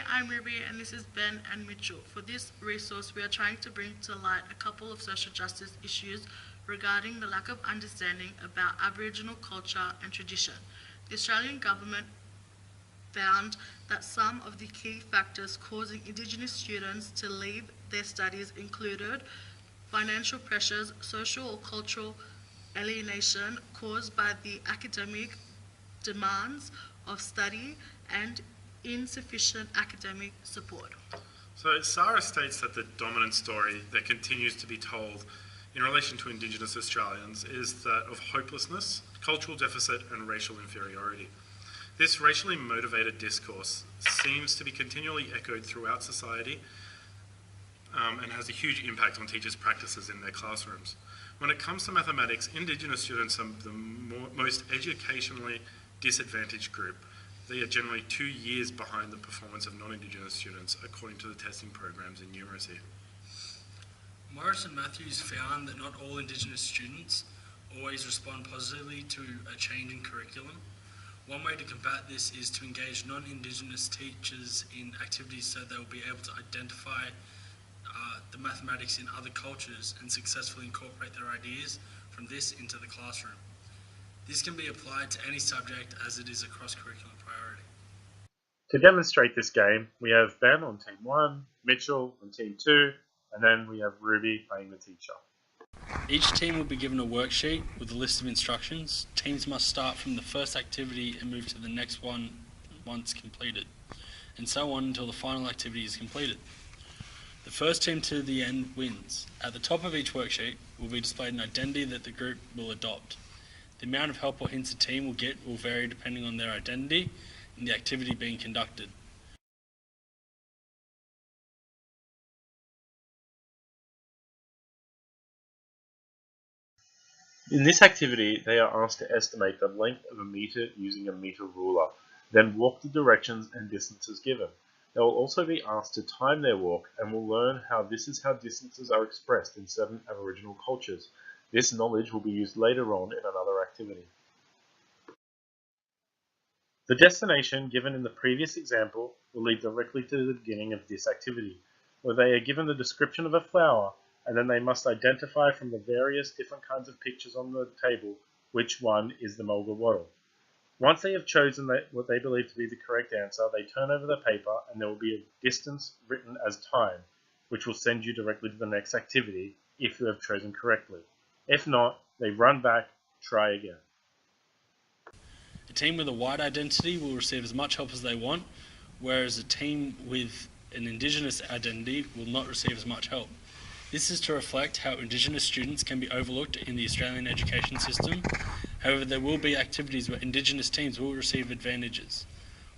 I'm Ruby and this is Ben and Mitchell. For this resource, we are trying to bring to light a couple of social justice issues regarding the lack of understanding about Aboriginal culture and tradition. The Australian government found that some of the key factors causing Indigenous students to leave their studies included financial pressures, social or cultural alienation caused by the academic demands of study, and insufficient academic support. So Sarah states that the dominant story that continues to be told in relation to Indigenous Australians is that of hopelessness, cultural deficit and racial inferiority. This racially motivated discourse seems to be continually echoed throughout society and has a huge impact on teachers' practices in their classrooms. When it comes to mathematics, Indigenous students are the most educationally disadvantaged group. They are generally 2 years behind the performance of non-Indigenous students according to the testing programs in numeracy. Morris and Matthews found that not all Indigenous students always respond positively to a change in curriculum. One way to combat this is to engage non-Indigenous teachers in activities so they will be able to identify the mathematics in other cultures and successfully incorporate their ideas from this into the classroom. This can be applied to any subject as it is a cross-curricular priority. To demonstrate this game, we have Ben on Team 1, Mitchell on Team 2, and then we have Ruby playing the teacher. Each team will be given a worksheet with a list of instructions. Teams must start from the first activity and move to the next one once completed, and so on until the final activity is completed. The first team to the end wins. At the top of each worksheet will be displayed an identity that the group will adopt. The amount of help or hints a team will get will vary depending on their identity and the activity being conducted. In this activity, they are asked to estimate the length of a meter using a meter ruler, then walk the directions and distances given. They will also be asked to time their walk and will learn how this is how distances are expressed in certain Aboriginal cultures. This knowledge will be used later on in another activity. The destination given in the previous example will lead directly to the beginning of this activity, where they are given the description of a flower, and then they must identify from the various different kinds of pictures on the table which one is the mulga wattle. Once they have chosen what they believe to be the correct answer, they turn over the paper and there will be a distance written as time, which will send you directly to the next activity if you have chosen correctly. If not, they run back, try again. A team with a white identity will receive as much help as they want, whereas a team with an Indigenous identity will not receive as much help. This is to reflect how Indigenous students can be overlooked in the Australian education system. However, there will be activities where Indigenous teams will receive advantages.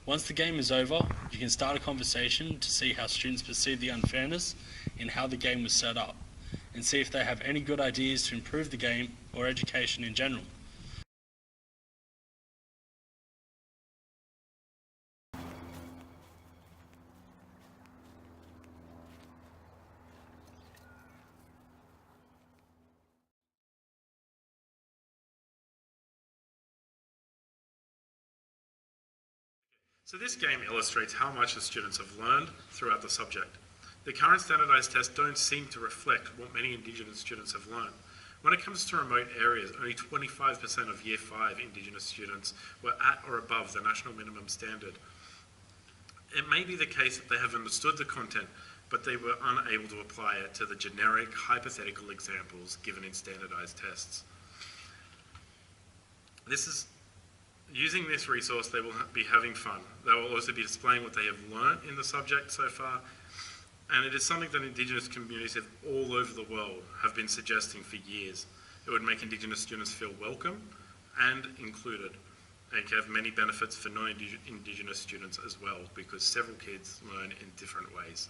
Once the game is over, you can start a conversation to see how students perceive the unfairness in how the game was set up, and see if they have any good ideas to improve the game or education in general. So this game illustrates how much the students have learned throughout the subject. The current standardised tests don't seem to reflect what many Indigenous students have learned. When it comes to remote areas, only 25% of Year 5 Indigenous students were at or above the national minimum standard. It may be the case that they have understood the content, but they were unable to apply it to the generic, hypothetical examples given in standardised tests. Using this resource, they will be having fun. They will also be displaying what they have learnt in the subject so far, and it is something that Indigenous communities all over the world have been suggesting for years. It would make Indigenous students feel welcome and included, and can have many benefits for non-Indigenous students as well, because several kids learn in different ways.